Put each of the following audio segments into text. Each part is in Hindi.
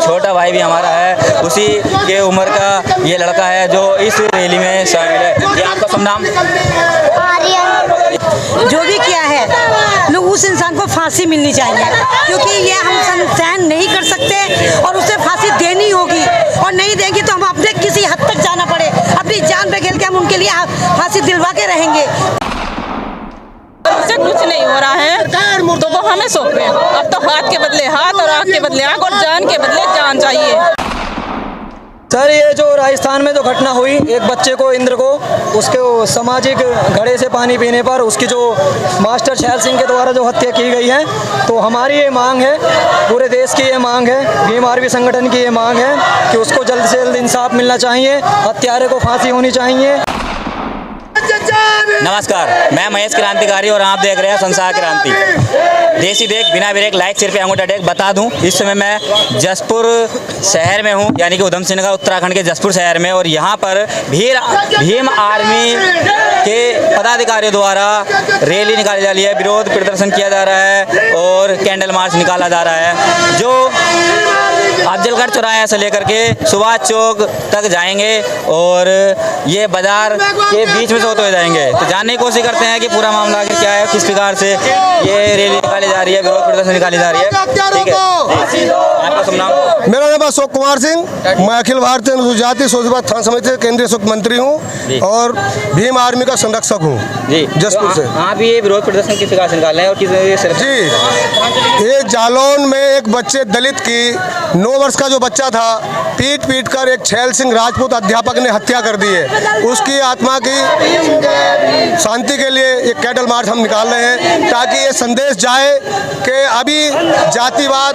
छोटा भाई भी हमारा है, उसी के उम्र का ये लड़का है जो इस रैली में शामिल है। ये आपका शुभ नाम? जो भी किया है लोग उस इंसान को फांसी मिलनी चाहिए, क्योंकि ये हम सहन नहीं कर सकते और उसे फांसी देनी होगी, और नहीं देंगे तो हम अपने किसी हद तक जाना पड़े अपनी जान पे खेल के हम उनके लिए फांसी दिलवा के रहेंगे। उससे कुछ नहीं हो रहा है तो वो हमें सौंप रहे हैं। अब तो हाथ के बदले हाथ और आँख के बदले आँख और जान के बदले जान चाहिए। सर, ये जो राजस्थान में जो घटना हुई, एक बच्चे को, इंद्र को, उसके सामाजिक घड़े से पानी पीने पर उसकी जो मास्टर छैल सिंह के द्वारा जो हत्या की गई है, तो हमारी ये मांग है, पूरे देश की ये मांग है, भीम आर्मी संगठन की ये मांग है कि उसको जल्द से जल्द इंसाफ मिलना चाहिए, हत्यारे को फांसी होनी चाहिए। नमस्कार, मैं महेश क्रांतिकारी और आप देख रहे हैं संसार क्रांति। देसी देख बिना ब्रेक, लाइक सिर पे अंगूठा टेक। बता दूं, इस समय मैं जसपुर शहर में हूं, यानी कि उधम सिंह नगर उत्तराखंड के जसपुर शहर में, और यहां पर भीम आर्मी के पदाधिकारियों द्वारा रैली निकाली जा रही है, विरोध प्रदर्शन किया जा रहा है और कैंडल मार्च निकाला जा रहा है, जो अफजलगढ़ चौराहे से लेकर के सुभाष चौक तक जाएंगे और ये बाजार के बीच में से होते हुए जाएंगे। तो जानने की कोशिश करते हैं कि पूरा मामला आगे क्या है, किस प्रकार से ये रैली निकाली जा रही है, विरोध प्रदर्शन निकाली जा रही है। ठीक है, आपका शुभ नाम? मेरा नाम अशोक कुमार सिंह, मैं अखिल भारतीय अनुसूचित जाति सोजबात थाना समिति के केंद्रीय सूक्त मंत्री हूँ और भीम आर्मी का संरक्षक हूँ जी, जसपुर से। आप ये विरोध प्रदर्शन किस प्रकार से निकाल रहे हैं और किस जी? ये जालौन में एक बच्चे दलित की 9 वर्ष का जो बच्चा था, पीट पीट कर एक छैल सिंह राजपूत अध्यापक ने हत्या कर दी है। उसकी आत्मा की शांति के लिए एक कैंडल मार्च हम निकाल रहे हैं, ताकि ये संदेश जाए कि अभी जातिवाद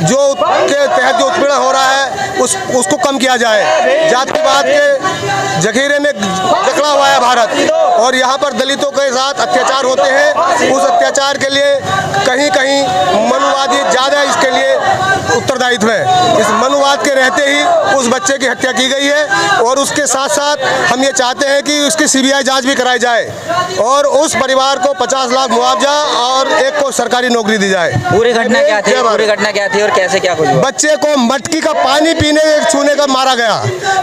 जो के तहत जो उत्पीड़न हो रहा है उसको कम किया जाए। जातिवाद के जखीरे में जकड़ा हुआ है भारत, और यहाँ पर दलितों के साथ अत्याचार होते हैं। उस अत्याचार के लिए कहीं कहीं मनुवादी ज़्यादा इसके लिए उत्तरदायित्व है। इस मनुवाद के रहते ही उस बच्चे की हत्या की गई है, और उसके साथ साथ हम ये चाहते हैं कि उसकी CBI जांच भी कराई जाए और उस परिवार को 50 लाख मुआवजा और एक को सरकारी नौकरी दी जाए। पूरी घटना क्या थी? पूरी घटना क्या थी और कैसे क्या कुछ हुआ? बच्चे को मटकी का पानी पीने छूने का मारा गया।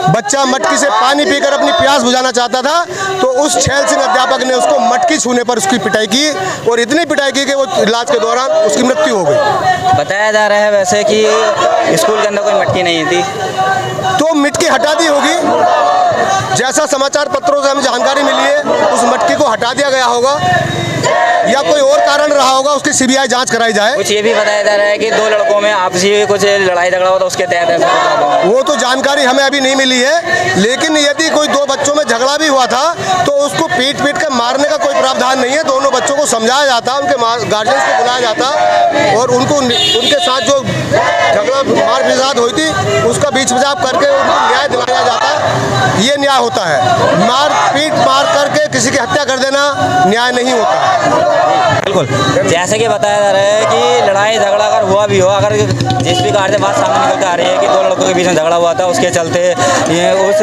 बच्चा मटकी से पानी पीकर अपनी प्यास बुझाना चाहता था, तो उस छैल सिंह अध्यापक ने उसको मटकी छूने पर उसकी पिटाई की, और इतनी पिटाई की कि वो इलाज के दौरान उसकी मृत्यु हो गई। बताया जा रहा है वैसे कि स्कूल के अंदर कोई मटकी नहीं थी, तो मटकी हटा दी होगी, जैसा समाचार पत्रों से हमें जानकारी मिली है, उस मटकी को हटा दिया गया होगा या कोई और कारण रहा होगा, उसकी CBI जांच कराई जाए। कुछ ये भी बताया जा रहा है कि 2 लड़कों में आपसी कुछ लड़ाई झगड़ा हुआ था, उसके तहत ऐसा। वो तो जानकारी हमें अभी नहीं मिली है, लेकिन यदि कोई 2 बच्चों में झगड़ा भी हुआ था तो उसको पीट पीट कर मारने का कोई प्रावधान नहीं है। दोनों बच्चों को समझाया जाता, उनके गार्जियंस को बुलाया जाता और उनके साथ जो झगड़ा मार विवाद हुई थी उसका बीच बचाव करके उनको न्याय दिलाया जाता। ये न्याय होता है। मार करके किसी की हत्या कर देना न्याय नहीं होता। बिल्कुल, जैसे कि बताया जा रहा है कि लड़ाई झगड़ा अगर हुआ भी हो, अगर जिस प्रकार से बात सामने निकल कर आ रही है कि 2 लड़कों के बीच में झगड़ा हुआ था, उसके चलते ये उस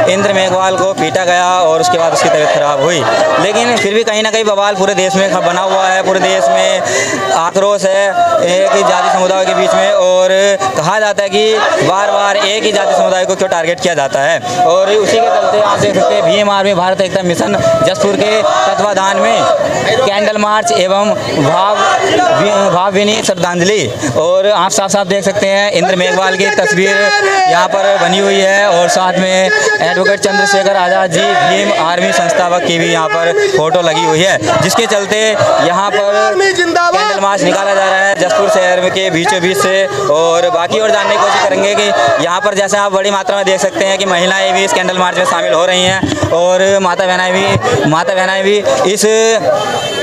इंद्र मेघवाल को पीटा गया और उसके बाद उसकी तबीयत खराब हुई। लेकिन फिर भी कहीं ना कहीं बवाल पूरे देश में बना हुआ है, पूरे देश में आक्रोश है एक ही जाति समुदाय के बीच में, और कहा जाता है कि बार बार एक ही जाति समुदाय को क्यों टारगेट किया जाता है। और उसी के चलते आप देख सकते हैं भीम आर्मी भारत एकता मिशन जसपुर के तत्वाधान में कैंडल मार्च एवं भावभीनी श्रद्धांजलि, और आप साफ साफ देख सकते हैं इंद्र मेघवाल की तस्वीर यहाँ पर बनी हुई है, और साथ में एडवोकेट चंद्रशेखर आज़ाद जी भीम आर्मी संस्थापक की भी यहाँ पर फोटो लगी हुई है, जिसके चलते यहाँ पर कैंडल मार्च निकाला जा रहा है जसपुर शहर के बीचों बीच से। और बाकी और जानने की कोशिश करेंगे कि यहाँ पर जैसे आप बड़ी मात्रा में देख सकते हैं कि महिलाएं भी इस कैंडल मार्च में शामिल हो रही हैं, और माता बहनाएं भी इस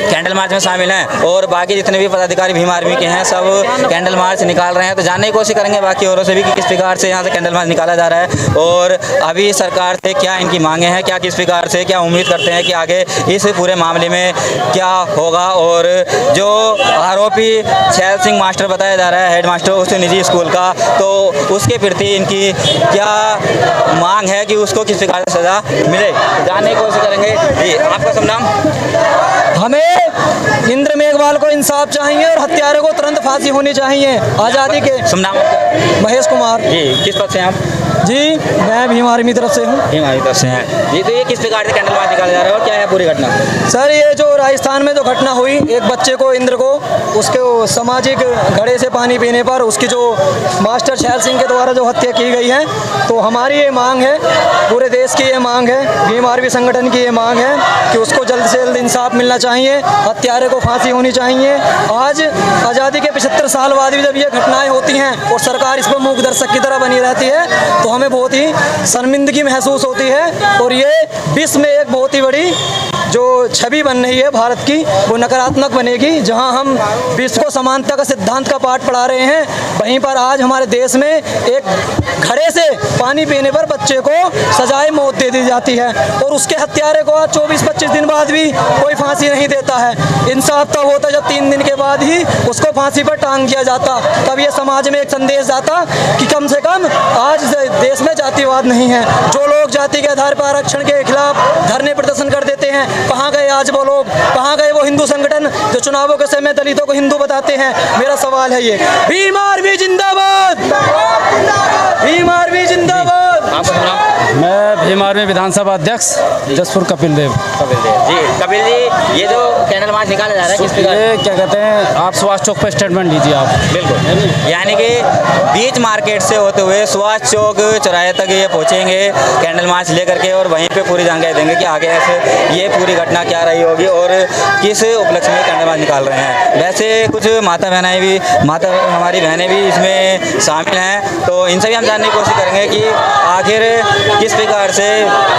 कैंडल मार्च में शामिल हैं, और बाकी जितने भी पदाधिकारी भीम आर्मी के हैं सब कैंडल मार्च निकाल रहे हैं। तो जानने की कोशिश करेंगे बाकी औरों से भी कि किस प्रकार से यहाँ से कैंडल मार्च निकाला जा रहा है, और अभी सरकार से क्या इनकी मांगे हैं, क्या किस प्रकार से क्या उम्मीद करते हैं कि आगे इस पूरे मामले में क्या होगा। और जो आरोपी छैल सिंह मास्टर बताया जा रहा है, हेड मास्टर उस निजी स्कूल का, तो उसके प्रति इनकी क्या मांग है कि उसको किस प्रकार से सजा मिले, जानने की कोशिश करेंगे। जी, आपका शुभ नाम? हमें ये इंद्र मेघवाल को इंसाफ चाहिए और हत्यारे को तुरंत फांसी होनी चाहिए। आज़ादी के शुभ नाम आपका? महेश कुमार जी, किस पद से हैं आप? जी, मैं भीम आर्मी तरफ से हूँ। हमारी तरफ से हैं जी। तो ये किस प्रकार से कैंडल मार्च निकाला जा रहा है और क्या है पूरी घटना? सर, ये जो राजस्थान में जो घटना हुई, एक बच्चे को इंद्र को उसके सामाजिक घड़े से पानी पीने पर उसकी जो मास्टर छैल सिंह के द्वारा जो हत्या की गई है, तो हमारी ये मांग है, पूरे देश की ये मांग है, भीम आर्मी संगठन की ये मांग है कि उसको जल्द से जल्द इंसाफ मिलना चाहिए, हत्यारे को फांसी होनी चाहिए। आज आज़ादी के 75 साल बाद भी जब ये घटनाएं होती हैं और सरकार इस पर मूक दर्शक की तरह बनी रहती है, तो हमें बहुत ही शर्मिंदगी महसूस होती है। और ये विश्व में एक बहुत ही बड़ी जो छवि बन रही है भारत की, वो नकारात्मक बनेगी। जहां हम विश्व को समानता का सिद्धांत का पाठ पढ़ा रहे हैं, वहीं पर आज हमारे देश में एक घड़े से पानी पीने पर बच्चे को सजाए मौत दे दी जाती है और उसके हत्यारे को आज 24-25 दिन बाद भी कोई फांसी नहीं देता है। इंसाफ तब होता जब 3 दिन के बाद ही उसको फांसी पर टांग दिया जाता, तब ये समाज में एक संदेश जाता कि कम से कम आज देश में जातिवाद नहीं है। जो लोग जाति के आधार पर आरक्षण के खिलाफ धरने प्रदर्शन कर देते हैं, कहाँ गए आज वो लोग? कहाँ गए वो हिंदू संगठन जो चुनावों के समय दलितों को हिंदू बताते हैं? मेरा सवाल है ये। भीम आर्मी जिंदाबाद, भीम आर्मी जिंदाबाद। आपका नाम? मैं भीम आर्मी विधानसभा अध्यक्ष जसपुर कपिल देव। कपिल देव जी। कपिल जी, ये जो कैंडल मार्च निकाला जा रहा है किस प्रकार? ये क्या कहते हैं, आप सुभाष चौक पे स्टेटमेंट लीजिए आप। बिल्कुल, यानी कि बीच मार्केट से होते हुए सुभाष चौक चौराहे तक ये पहुंचेंगे कैंडल मार्च लेकर के और वहीं पे पूरी जानकारी देंगे कि आगे ऐसे ये पूरी घटना क्या रही होगी और किस उपलक्ष्य में कैंडल मार्च निकाल रहे हैं। वैसे कुछ हमारी बहनें भी इसमें शामिल हैं, तो इनसे भी हम जानने की कोशिश करेंगे कि आखिर किस प्रकार से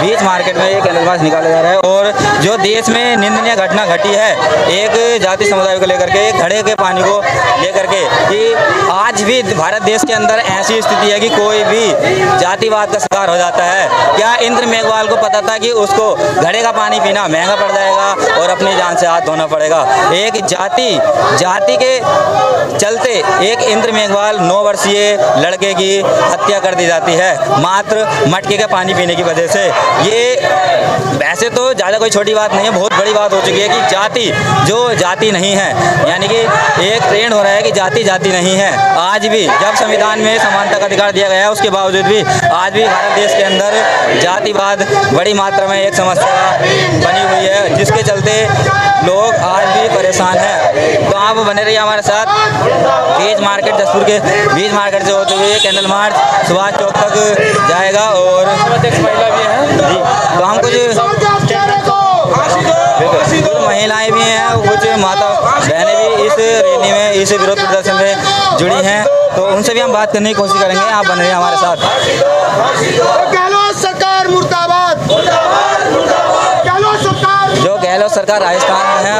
बीच मार्केट में ये कैंडल मार्च निकाला जा रहा है और जो देश में निंदनीय घटना घटी है एक जाति समुदाय को लेकर के, घड़े के पानी को लेकर के, कि आज भी भारत देश के अंदर ऐसी स्थिति है कि कोई भी जातिवाद का शिकार हो जाता है। क्या इंद्र मेघवाल को पता था कि उसको घड़े का पानी पीना महंगा पड़ जाएगा और अपनी जान से हाथ धोना पड़ेगा? एक जाति के चलते एक इंद्र मेघवाल 9 वर्षीय लड़के की हत्या कर दी जाती है मात्र मटके का पानी पीने की वजह से। ये वैसे तो ज़्यादा कोई छोटी बात नहीं है, बहुत बड़ी बात हो चुकी है कि जाति जो जाति नहीं है, यानी कि एक ट्रेंड हो रहा है कि जाति नहीं है। आज भी जब संविधान में समानता का अधिकार दिया गया है, उसके बावजूद भी आज भी भारत देश के अंदर जातिवाद बड़ी मात्रा में एक समस्या बनी हुई है, जिसके चलते लोग आज भी परेशान हैं। तो आप बने रहिए हमारे साथ। बीच मार्केट, जसपुर के बीच मार्केट से होते हुए कैंडल मार्च सुभाष चौक तक जाएगा और महिला भी है जी। तो हम कुछ महिलाएं भी हैं, कुछ माता बहनें भी इस रैली में, इस विरोध प्रदर्शन में जुड़ी हैं, तो उनसे भी हम बात करने की कोशिश करेंगे। आप बन रहे हैं हमारे साथ। गहलोत सरकार मुर्दाबाद, गहलोत सरकार। जो गहलोत सरकार राजस्थान में है,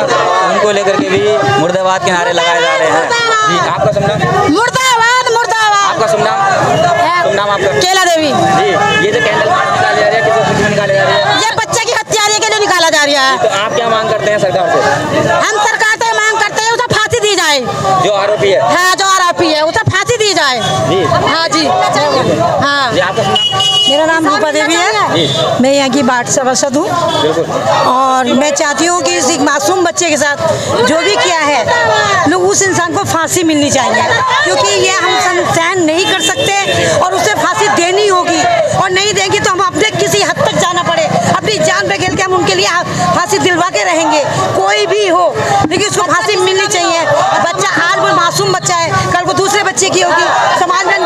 उनको लेकर के भी मुर्दाबाद के नारे लगाए जा रहे हैं जी। आपका शुभ नाम? मुर्दाबाद, मुर्दाबाद। आपका शुभ नाम आपका? केला देवी जी। ये जो कैंडल मार्च निकाली जा रही है, किस उपलक्ष्य में निकाली जा रही है? ये बच्चे की हत्यारे के लिए निकाला जा रहा है। तो आप क्या मांग करते हैं सरकार से? हम सरकार से मांग करते हैं उसे फांसी दी जाए। जो आरोपी है? हाँ, जो आरोपी है उसे फांसी दी जाए जी। हाँ जी, हाँ। जी, आपका शुभ नाम? मेरा नाम रूपा देवी है, जी। मैं यहाँ की वार्ड सदस्य हूँ बिल्कुल। और मैं चाहती हूँ कि इस एक मासूम बच्चे के साथ जो भी किया है, लोग उस इंसान को फांसी मिलनी चाहिए, क्योंकि ये हम सहन नहीं कर सकते और उसे फांसी देनी होगी और नहीं देंगे तो हम अपने किसी हद तक जाना पड़े, अपनी जान पे खेल के हम उनके लिए फांसी दिलवा के रहेंगे, कोई भी हो, लेकिन उसको फांसी मिलनी चाहिए। बच्चा आज वो मासूम बच्चा है, कल को दूसरे बच्चे की होगी, समाज में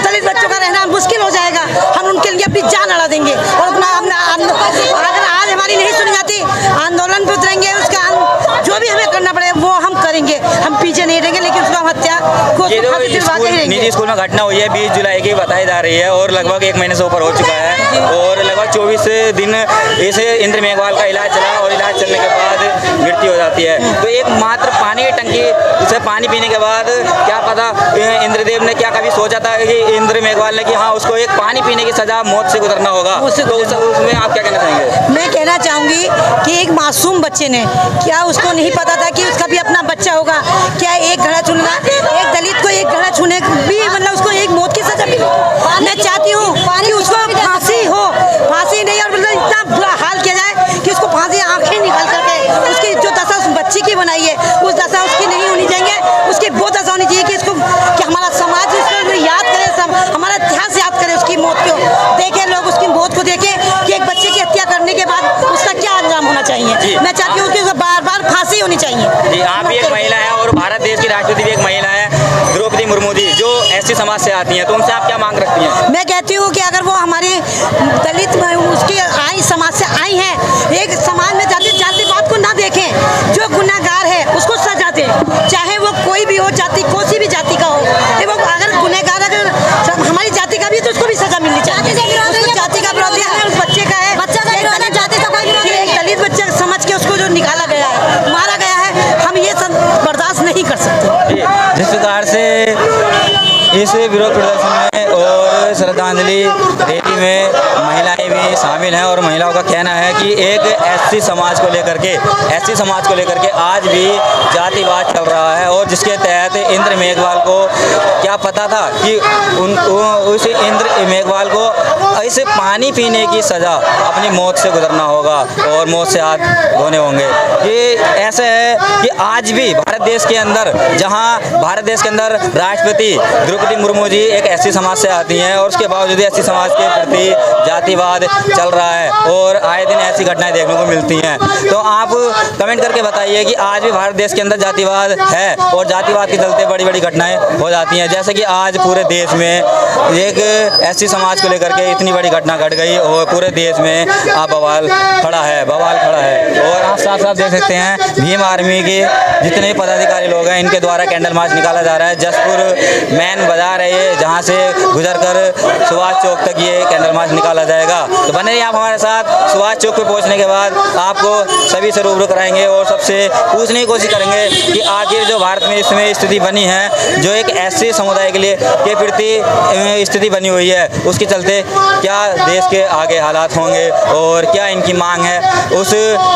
दलित बच्चों का रहना मुश्किल हो जाएगा। हम उनके लिए अपनी जान अड़ा देंगे और अपना अगर आज हमारी नहीं सुनी जाती, आंदोलन पे उतरेंगे, उसका जो भी हमें करना पड़े वो हम करेंगे, हम पीछे नहीं रहेंगे, लेकिन उसको हत्या को फांसी दिलवा के ही रहेंगे। निजी स्कूल में घटना हुई है 20 जुलाई की बताई जा रही है और लगभग 1 महीने से ऊपर हो चुका है और लगभग 24 दिन इसे इंद्र मेघवाल का इलाज चला और इलाज चलने के बाद मृत्यु हो जाती है। तो एक मात्र पानी की टंकी से पानी पीने के बाद क्या पता इंद्रदेव ने क्या कभी सोचा था कि इंद्र मेघवाल ने कि हाँ उसको एक पानी पीने की सजा मौत से गुजरना होगा? तो उसमें आप क्या कहना चाहेंगे? मैं कहना चाहूँगी कि एक मासूम बच्चे ने, क्या उसको नहीं पता था कि उसका भी अपना बच्चा होगा? क्या एक घड़ा छूना, एक दलित को एक घड़ा छूने भी मतलब उसको एक मौत की सजा मिली? मैं चाहती हूँ कि उसको फांसी हो, फांसी नहीं और मतलब इतना बुरा हाल किया जाए कि उसको फांसी आंखें निकाल करके उसकी जो दशा एससी समाज से आती हैं, तो उनसे आप क्या मांग रखती हैं? मैं कहती हूँ कि अगर वो हमारे दलित उसकी आई समाज से आई हैं, एक समाज में जातिवाद को ना देखें, जो गुनहगार है उसको सजा दें, चाहे वो कोई भी हो, जाति कोई भी जाति का हो। एवं अगर गुनहगार अगर हमारी जाति का भी तो उसको भी सजा मिलनी चाहिए। जाति का विरोध है, उस बच्चे का है, बच्चा का विरोध है, जाति का कोई विरोध नहीं। एक दलित बच्चे समझ के उसको जो निकाला गया है, मारा गया है, हम ये सब बर्दाश्त नहीं कर सकते। जिस प्रकार से इस विरोध प्रदर्शन में और श्रद्धांजलि रैली में महिलाएं भी शामिल हैं और महिलाओं का कहना है कि एक एससी समाज को लेकर के आज भी जातिवाद चल रहा है, और जिसके तहत इंद्र मेघवाल को क्या पता था कि उस इंद्र मेघवाल को इस पानी पीने की सज़ा अपनी मौत से गुजरना होगा और मौत से हाथ धोने होंगे। ये ऐसे है कि आज भी भारत देश के अंदर, जहां भारत देश के अंदर राष्ट्रपति द्रौपदी मुर्मू जी एक एससी समाज से आती हैं, और उसके बावजूद एससी समाज के प्रति जातिवाद चल रहा है और आए दिन ऐसी घटनाएं देखने को मिलती हैं। तो आप कमेंट करके बताइए कि आज भी भारत देश के अंदर जातिवाद है और जातिवाद के चलते बड़ी बड़ी घटनाएं हो जाती हैं, जैसे कि आज पूरे देश में एक एससी समाज को लेकर के इतनी बड़ी घटना घट गई और पूरे देश में बवाल खड़ा है। और आप साफ साफ देख सकते हैं भीम आर्मी के जितने पदाधिकारी लोग हैं, इनके द्वारा कैंडल मार्च निकाला जा रहा है। जसपुर मेन बाजार है ये, जहाँ से गुजरकर सुभाष चौक तक ये कैंडल मार्च निकाला जाएगा। तो बने रहिए आप हमारे साथ। सुभाष चौक पे पहुँचने के बाद आपको सभी से रूबरू कराएंगे और सबसे पूछने की कोशिश करेंगे कि आखिर जो भारत में इसमें स्थिति बनी है, जो एक एससी समुदाय के प्रति स्थिति बनी हुई है, उसके चलते क्या देश के आगे हालात होंगे और क्या इनकी मांग है उस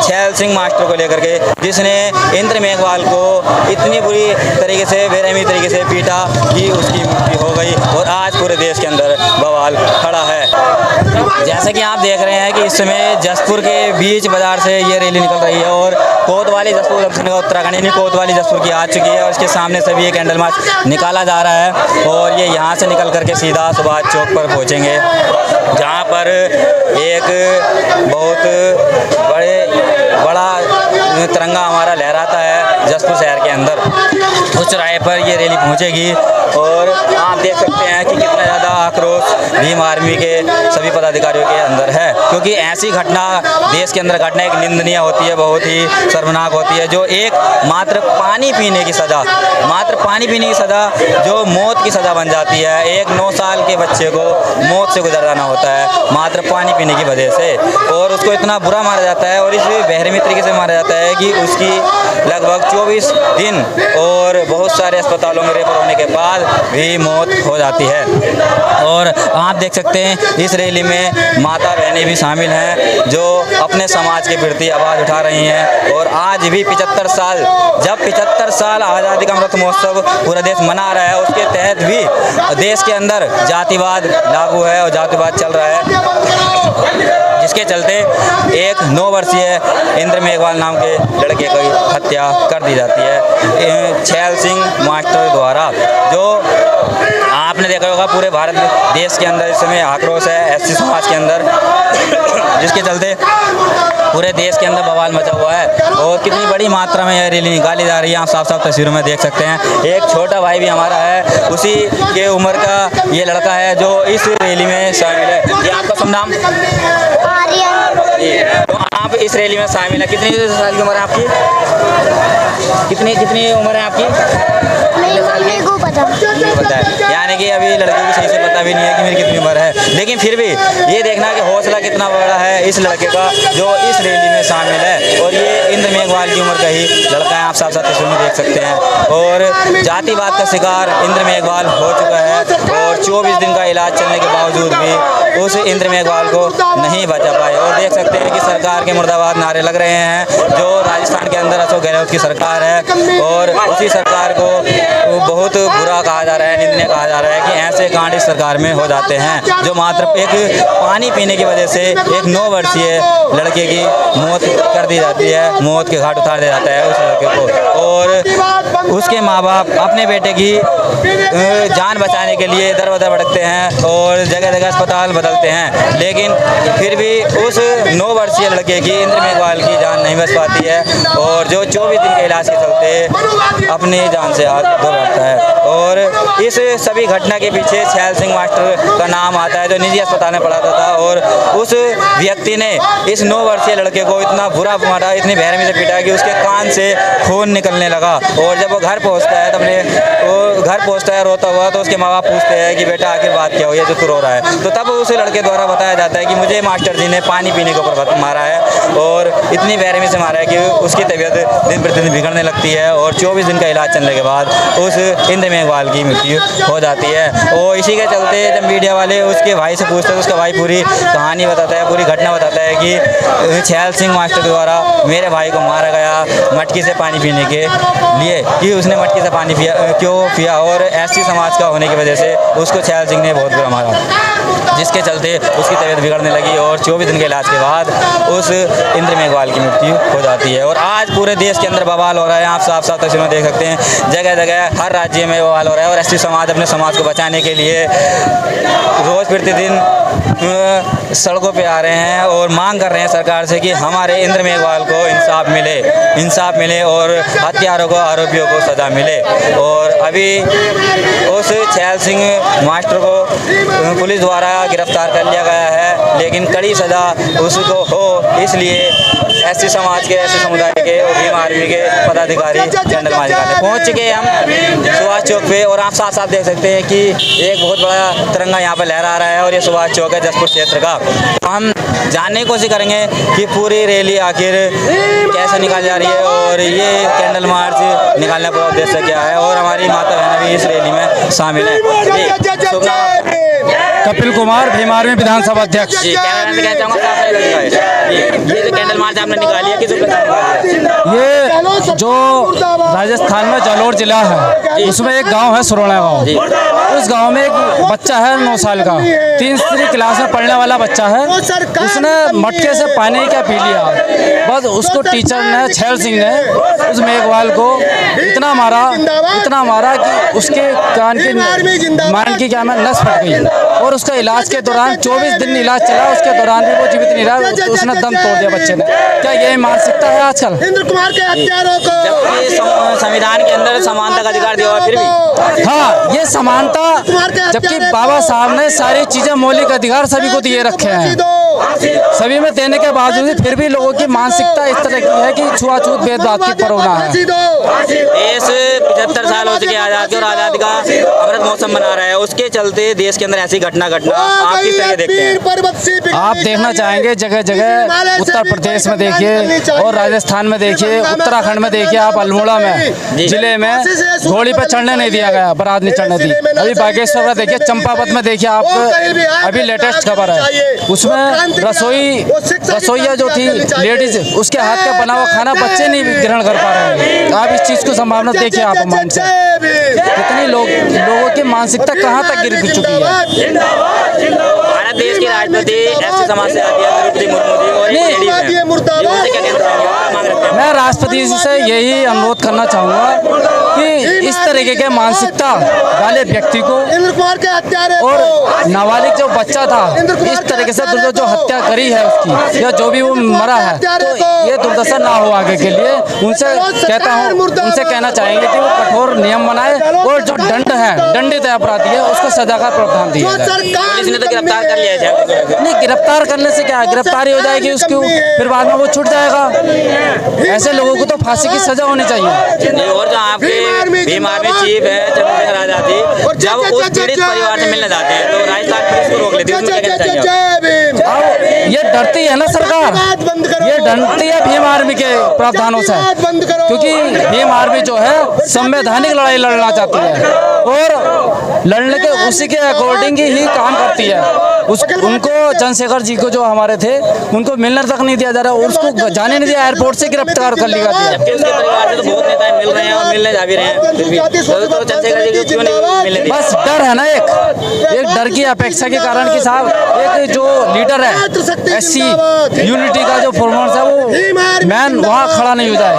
छैल सिंह मास्टर को लेकर के, जिसने इंद्र मेघवाल को इतनी बुरी तरीके से, बेरहमी तरीके से पीटा कि उसकी मृत्यु हो गई और आज पूरे देश के अंदर बवाल खड़ा है। जैसे कि आप देख रहे हैं कि इस समय जसपुर के बीच बाजार से ये रैली निकल रही है और कोतवाली जसपुर उत्तराखंड यानी कोतवाली जसपुर की आ चुकी है और इसके सामने से भी ये कैंडल मार्च निकाला जा रहा है और ये यहाँ से निकल करके सीधा सुभाष चौक पर पहुँचेंगे, जहाँ पर एक बहुत बड़ा तिरंगा हमारा लहराता है जसपुर शहर के अंदर। उस चौराहे पर ये रैली पहुंचेगी और आप देख सकते हैं कि कितना ज़्यादा आक्रोश भीम आर्मी के सभी पदाधिकारियों के अंदर है, क्योंकि ऐसी घटना देश के अंदर घटना एक निंदनीय होती है, बहुत ही शर्मनाक होती है। जो एक मात्र पानी पीने की सज़ा जो मौत की सज़ा बन जाती है, एक 9 साल के बच्चे को मौत से गुजरना होता है मात्र पानी पीने की वजह से, और उसको इतना बुरा मारा जाता है और इस बेरहमी तरीके से मारा जाता है कि उसकी लगभग 24 दिन और बहुत सारे अस्पतालों में रेफर होने के बाद भी मौत हो जाती है। और आप देख सकते हैं इस रैली में माता बहनें भी शामिल हैं जो अपने समाज के प्रति आवाज़ उठा रही हैं। और आज भी 75 साल, जब 75 साल आज़ादी का अमृत महोत्सव पूरा देश मना रहा है, उसके तहत भी देश के अंदर जातिवाद लागू है और जातिवाद चल रहा है, जिसके चलते एक 9 वर्षीय इंद्र मेघवाल नाम के लड़के की हत्या कर दी जाती है छैल सिंह मास्टर द्वारा। जो आपने देखा होगा पूरे भारत देश के अंदर इस समय आक्रोश है एससी समाज के अंदर, जिसके चलते पूरे देश के अंदर बवाल मचा हुआ है और कितनी बड़ी मात्रा में यह रैली निकाली जा रही है आप साफ साफ तस्वीरों में देख सकते हैं। एक छोटा भाई भी हमारा है, उसी के उम्र का ये लड़का है जो इस रैली में शामिल है। ये आपका शुभ नाम? तो आप इस रैली में शामिल है, कितनी साल की उम्र है आपकी? कितनी उम्र है आपकी? पता है, यानी कि अभी लड़के को सही से पता भी नहीं है कि मेरी कितनी उम्र है, लेकिन फिर भी ये देखना कि हौसला कितना बड़ा है इस लड़के का जो इस रैली में शामिल है। और ये इंद्र मेघवाल की उम्र का ही लड़का है, आप साफ साफ तस्वीर में देख सकते हैं। और जातिवाद का शिकार इंद्र मेघवाल हो चुका है और 24 दिन का इलाज चलने के बावजूद भी उस इंद्र मेघवाल को नहीं बचा पाए। और देख सकते हैं कि सरकार के मुर्दाबाद नारे लग रहे हैं, जो राजस्थान के अंदर अशोक गहलोत की सरकार है और उसी सरकार को बहुत बुरा कहा जा रहा है, निंदनीय कहा जा रहा है कि ऐसे कांड इस सरकार में हो जाते हैं जो मात्र एक पानी पीने की वजह से एक 9 वर्षीय लड़के की मौत कर दी जाती है, मौत के घाट उतार दिया जाता है उस लड़के को। और उसके माँ बाप अपने बेटे की जान बचाने के लिए दर बदर ज़्यादा भटकते हैं और जगह जगह अस्पताल बदलते हैं, लेकिन फिर भी उस 9 वर्षीय लड़के की, इंद्र मेघवाल की जान नहीं बच पाती है और जो 24 दिन के इलाज के चलते अपनी जान से हाथ धो बैठता है। और इस सभी घटना के पीछे छैल सिंह मास्टर का नाम आता है, जो निजी अस्पताल में पढ़ाता था और उस व्यक्ति ने इस 9 वर्षीय लड़के को इतना बुरा मारा, इतनी बेरहमी से पीटा कि उसके कान से खून निकलने लगा। और जब वो घर पहुंचता है, रोता हुआ, तो उसके माँ बाप पूछते हैं कि बेटा आखिर बात क्या हुई है जो तू रो रहा है। तो तब उस लड़के द्वारा बताया जाता है कि मुझे मास्टर जी ने पानी पीने के ऊपर मारा है और इतनी बेरहमी से मारा है कि उसकी तबीयत दिन प्रतिदिन बिगड़ने लगती है और 24 दिन का इलाज चलने के बाद उस इंद्र मेघवाल की मृत्यु हो जाती है। और इसी के चलते जब मीडिया वाले उसके भाई से पूछते हैं तो उसका भाई पूरी कहानी बताता है, पूरी घटना बताता है कि छैल सिंह मास्टर द्वारा मेरे भाई को मारा गया मटकी से पानी पीने के लिए, कि उसने मटकी से पानी क्यों पिया और एसटी समाज का होने की वजह से उसको छैल सिंह ने बहुत बुरा मारा, जिसके चलते उसकी तबीयत बिगड़ने लगी और 24 दिन के इलाज के बाद उस इंद्र मेघवाल की मृत्यु हो जाती है। और आज पूरे देश के अंदर बवाल हो रहा है, आप साफ साफ तस्वीर में देख सकते हैं, जगह जगह हर राज्य में बवाल हो रहा है और एसटी समाज अपने समाज को बचाने के लिए रोज़ प्रतिदिन सड़कों पे आ रहे हैं और मांग कर रहे हैं सरकार से कि हमारे इंद्र मेघवाल को इंसाफ मिले और हत्यारों को, आरोपियों को सज़ा मिले। और अभी उस छैल सिंह मास्टर को पुलिस द्वारा गिरफ्तार कर लिया गया है, लेकिन कड़ी सज़ा उसको हो, इसलिए एसटी समाज के, एसटी समुदाय के और भीम आर्मी के पदाधिकारी जनरल माजिकाने पहुँच चुके हैं हम सुभाष चौक पे। और आप साथ साथ देख सकते हैं कि एक बहुत बड़ा तिरंगा यहाँ पर लहरा रहा है और ये सुभाष चौक है जसपुर क्षेत्र का। हम जानने की कोशिश करेंगे कि पूरी रैली आखिर कैसे निकाली जा रही है और ये कैंडल मार्च निकालने का उद्देश्य क्या है, और हमारी माता बहनें भी इस रैली में शामिल हैं। कपिल कुमार, भीम आर्मी विधानसभा अध्यक्ष। जी, क्या चाहूँगा ये जो कैंडल मार्च आपने निकाली है, किस ये जो राजस्थान में जालोर जिला है उसमें एक गांव है सुरोना गांव। उस गांव में एक बच्चा है 9 साल का, 3री क्लास में पढ़ने वाला बच्चा है। उसने मटके से पानी क्या पी लिया, बस उसको टीचर ने, छैल सिंह ने उस मेघवाल को इतना मारा कि उसके कान की क्या में नस फट गई और उसका इलाज के दौरान 24 दिन इलाज चला, उसके दौरान भी वो जीवित नहीं रहा, उसने दम तोड़ दिया बच्चे ने। क्या यही मानसिकता है आजकल? इंद्र कुमार के हत्यारों को जबकि संविधान के अंदर समानता का अधिकार दिया हुआ, फिर भी हाँ, ये समानता, जबकि बाबा साहब ने सारी चीजें, मौलिक अधिकार सभी को दिए रखे हैं, सभी में देने के बावजूद फिर भी लोगों की मानसिकता इस तरह की है कि छुआछूत भेदभाव की प्रवणता है। देश 75 साल हो चुके आज़ाद के और आज़ादी का अमृत मौसम मना रहा है, उसके चलते देश के अंदर ऐसी घटना आप किस तरह देखते हैं? आप देखना चाहेंगे जगह जगह, उत्तर प्रदेश में देखिए और राजस्थान में देखिए, उत्तराखंड में देखिए, आप अल्मोड़ा में जिले में घोड़ी पर चढ़ने नहीं दिया गया, बारात नहीं चढ़ने दी। अभी बागेश्वर में देखिए, चंपावत में देखिए, आप अभी लेटेस्ट खबर है, उसमें रसोईया जो थी लेडीज, उसके हाथ का बना हुआ खाना बच्चे नहीं ग्रहण कर पा रहे हैं। आप इस चीज को संभावना देखिए, आप माइंड से कितनी लोगों की मानसिकता कहाँ तक गिर चुकी है। भारत देश के राष्ट्रपति एसटी समाज से आती है द्रौपदी मुर्मू जी, और एक लेडीज हैं। उनसे क्या कहना चाहेंगे, क्या मांग रखते हैं? मैं राष्ट्रपति से यही अनुरोध करना चाहूँगा कि इस तरीके के मानसिकता वाले व्यक्ति को और नाबालिग जो बच्चा था, इस तरीके से जो हत्या करी है उसकी, या जो भी वो मरा है, तो ये दुर्दशा ना हो आगे के लिए। उनसे कहना चाहेंगे कि वो कठोर नियम बनाए और जो दंड है, दंडित अपराधी है, उसको सजा का प्रावधान दिया जाए। पुलिस ने तो गिरफ्तार कर लिया है। नहीं, गिरफ्तार करने से क्या, गिरफ्तारी हो जाएगी उसकी, फिर बाद में वो छूट जाएगा। ऐसे लोगों को तो फांसी की सजा होनी चाहिए। और जो आपके भीम आर्मी चीफ है चंद्रशेखर आजाद जी, जब उस पीड़ित परिवार से मिलने जाते हैं तो राजस्थान पुलिस को रोक लेती है, उसमें क्या कहना चाहिए? ये डरती है ना सरकार, ये डरती है भीम आर्मी के प्रावधानों से, क्योंकि भीम आर्मी जो है संवैधानिक लड़ाई लड़ना चाहती है और लड़ने के उसी के अकॉर्डिंग ही काम करती है। उनको चंद्रशेखर जी को जो हमारे थे, उनको मिलने तक नहीं दिया जा रहा, उसको जाने नहीं दिया, एयरपोर्ट से गिरफ्तार कर लिया गया। उसके परिवार से तो बहुत नेता मिल रहे हैं और मिलने जा भी रहे हैं, फिर भी तो चंद्रशेखर जी को क्यों नहीं मिलने दिया? बस डर है ना, एक डर की अपेक्षा के कारण कि साहब एक जो लीडर है एससी यूनिटी का जो परफॉर्मेंस है वो मैन वहाँ खड़ा नहीं हो जाए,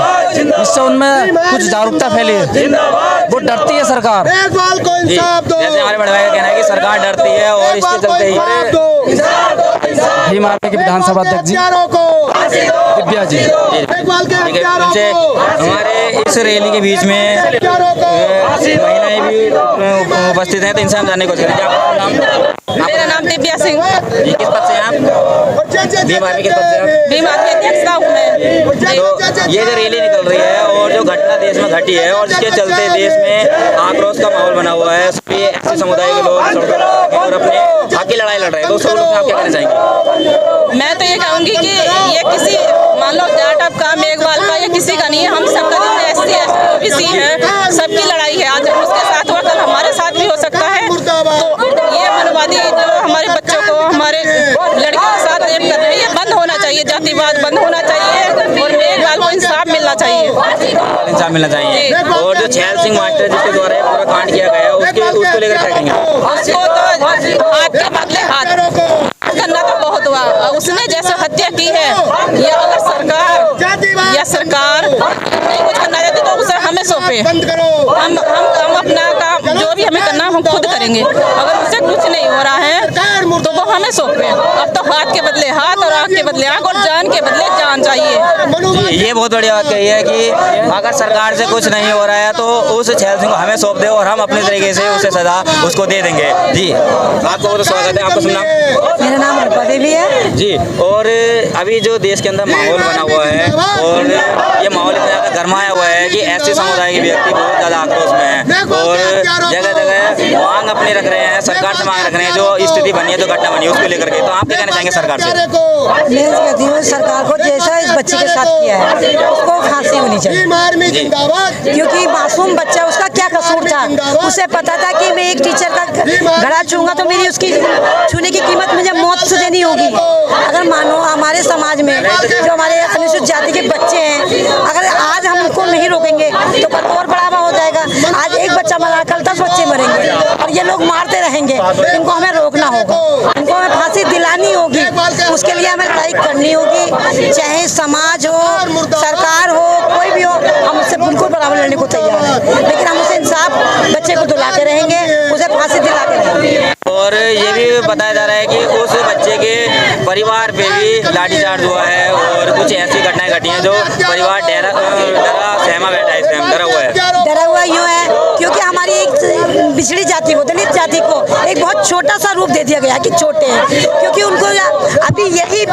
इससे उनमें कुछ जागरूकता फैली है। वो डरती है सरकार। मेघवाल को जी, इंसाफ दो। जैसे हमारे बड़े भाई का कहना है कि सरकार डरती है और इसके चलते ही भीम आर्मी के विधानसभा अध्यक्ष जी हत्यारों को दिव्या जी। मेघवाल के ठीक है, हत्यारों उनसे को हमारे इस रैली के बीच में महिलाएं भी उपस्थित हैं, तो इनसे हम जानने की कोशिश करेंगे। आपका नाम? मेरा नाम दिव्या सिंह, जी, किस पद से हैं आप? भीम आर्मी किस पद से हैं? भीम आर्मी अध्यक्ष हूँ मैं। तो ये जो रैली निकल रही है और जो घटना देश में घटी है और जिसके चलते देश में आक्रोश का माहौल बना हुआ है, सभी ऐसे समुदाय के लोग सड़कों पर और अपने हक की लड़ाई लड़ रहे हैं, तो उस लोगों से आप क्या कहना चाहेंगे? मैं तो ये कहूँगी कि ये किसी मान लो जाटव का, मेघवाल का, या किसी का नहीं है। हम सबका जो SC OBC है, सबकी लड़ाई है। आज उसके साथ हुआ, कल हमारे साथ भी हो सकता है। तो ये मनवादी जो हमारे बच्चों को, हमारे लड़कियों के साथ रेप कर रहे हैं, ये बंद होना चाहिए। जातिवाद बंद होना चाहिए और मेघवाल को इंसाफ मिलना चाहिए। इंसाफ मिलना चाहिए। और जो छैल सिंह मास्टर जिसके द्वारा ये पूरा कांड किया गया है, उसको लेकर क्या कहेंगे? उसको तो हाथ के बदले हाथ करना तो बहुत हुआ। उसने जैसे हत्या की है, ये अगर सरकार नहीं कुछ करना चाहती तो उसे हमें सौंपे। बंद करो। हम अपना काम जो भी हमें करना हम खुद करेंगे। अगर उससे कुछ नहीं हो रहा है तो वो हमें सौंपे। अब तो हाथ के बदले हाथ और आँख के बदले आँख और जान के बदले जान चाहिए। ये बहुत बड़ी बात कही है कि अगर सरकार से कुछ नहीं हो रहा है तो उस छैल सिंह को हमें सौंप दे और हम अपने तरीके से उसे सजा उसको दे देंगे। जी, आपको बहुत स्वागत है। आपका सुनना? मेरा नाम रूपा देवी है जी। और अभी जो देश के अंदर माहौल बना हुआ है और ये माहौल इतना ज़्यादा गरमाया हुआ है कि ऐसे समुदाय के व्यक्ति बहुत ज़्यादा आक्रोश में हैं और जगह जगह मांग अपनी रख रहे हैं, सरकार से मांग रख रहे हैं। जो स्थिति बनी है, जो घटना बनी है, उसको लेकर के, तो आप क्या कहना चाहेंगे सरकार से? मैं कहती हूँ सरकार को जैसा इस बच्चे के साथ किया है उसको फांसी होनी चाहिए, भीम आर्मी जिंदाबाद। क्योंकि मासूम बच्चा, उसका क्या कसूर था? उसे पता था कि मैं एक टीचर का घड़ा छूंगा तो मेरी उसकी छूने की कीमत मुझे मौत से देनी होगी। अगर मानो हमारे समाज में जो हमारे अनुसूचित जाति के बच्चे हैं, अगर आज हम उनको नहीं रोकेंगे तो कल और बढ़ावा हो जाएगा। आज एक बच्चा मरा, कल 10 बच्चे मरेंगे और ये लोग मारते रहेंगे। इनको हमें रोकना होगा, इनको हमें फांसी दिलानी होगी। उसके लिए हमें लड़ाई करनी होगी, चाहे समाज हो, सरकार हो, कोई भी हो, हम उससे बिल्कुल बराबर लड़ने को तैयार हैं। लेकिन हम उसे इंसाफ बच्चे को दिलाते रहेंगे, उसे फांसी दिलाते रहेंगे। और ये भी बताया जा रहा है कि उस बच्चे के परिवार पे भी लाठीचार्ज हुआ है और कुछ ऐसी घटनाएं घटी हैं जो परिवार डरा सहमा बैठा है, इस टाइम डरा हुआ है। डरा हुआ यूँ है क्योंकि हमारी एक पिछड़ी जाति को, दलित जाति को एक बहुत छोटा सा रूप दे दिया गया कि छोटे हैं, क्योंकि उनको अभी यही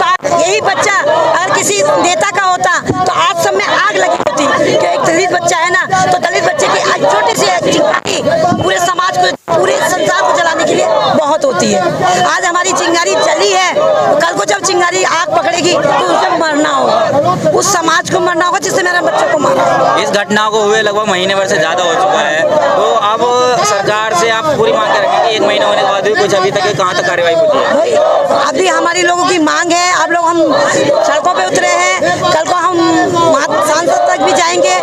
बच्चा अगर किसी नेता का होता तो आज सब में आग लगी होती। क्योंकि एक दलित बच्चा है ना, तो दलित बच्चे की आज छोटी सी चिंगारी पूरे समाज को, पूरे संसार को जलाने के लिए बहुत होती है। आज हमारी चिंगारी जली है, कल को जब चिंगारी आग पकड़ेगी तो उसे मरना होगा, उस समाज को मरना होगा जिससे मेरे बच्चों को मारा। इस घटना को हुए लगभग महीने भर से ज़्यादा हो चुका है, तो अब सरकार से आप पूरी मांग करेंगे कि 1 महीना होने के बाद भी कुछ अभी तक कहाँ तक कार्रवाई होती है? भाई अभी हमारी लोगों की मांग है, अब लोग हम सड़कों पे उतरे हैं, कल को हम सांसद तक भी जाएंगे,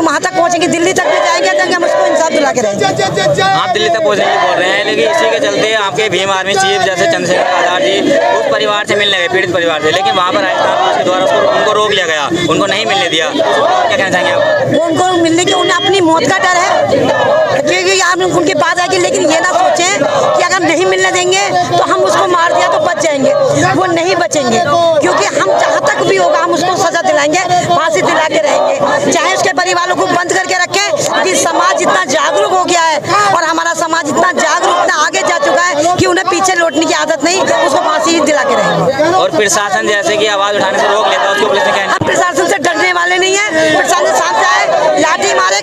वहाँ तक पहुँचेंगे, दिल्ली तक भी जाएंगे, ताकि हम उसको इंसाफ दिला के रहेंगे। आप दिल्ली तक पहुँचेंगे बोल रहे हैं, लेकिन इसी के चलते आपके भीम आर्मी चीफ जैसे चंद्रशेखर आजाद जी उस परिवार से मिलने गए, पीड़ित परिवार से, लेकिन वहाँ पर राजस्थान पुलिस के द्वारा उनको रोक लिया गया, उनको नहीं मिलने दिया। क्या कहना चाहेंगे आप? वो उनको मिलने की उन्हें अपनी मौत का डर है, क्योंकि आप उनके पास आएगी, लेकिन ये ना सोचें कि अगर नहीं मिलने देंगे तो हम उसको मार दिया तो बच जाएंगे। वो नहीं बचेंगे, क्योंकि हम जहाँ तक भी होगा हम उसको सजा दिलाएंगे, फांसी दिला के रहेंगे, चाहे उसके परिवारों को बंद करके रखें। कि समाज इतना जागरूक हो गया है और हमारा समाज इतना जागरूक, इतना आगे जा चुका है कि उन्हें पीछे लौटने की आदत नहीं, उसको फांसी दिला के रहेंगे। और प्रशासन जैसे कि आवाज उठाने से रोक लेता है, उसको पुलिस ने क्या? हम प्रशासन से डरने वाले नहीं है। प्रशासन साथ आए, लाठी मारे,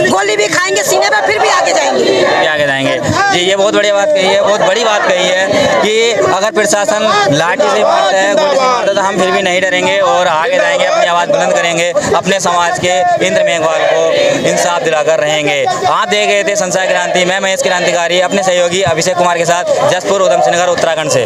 गोली भी खाएंगे सीने पे, फिर भी आगे जाएंगे। जी, ये बहुत बड़ी बात कही है, बहुत बड़ी बात कही है कि अगर प्रशासन लाठी से मारता है, गोली से मारता है, तो हम फिर भी नहीं डरेंगे और आगे जाएंगे, अपनी आवाज़ बुलंद करेंगे, अपने समाज के इंद्र मेघवाल को इंसाफ दिलाकर रहेंगे। आप देख रहे थे संसार क्रांति, मैं महेश क्रांतिकारी अपने सहयोगी अभिषेक कुमार के साथ, जसपुर उधम सिंह नगर उत्तराखंड से।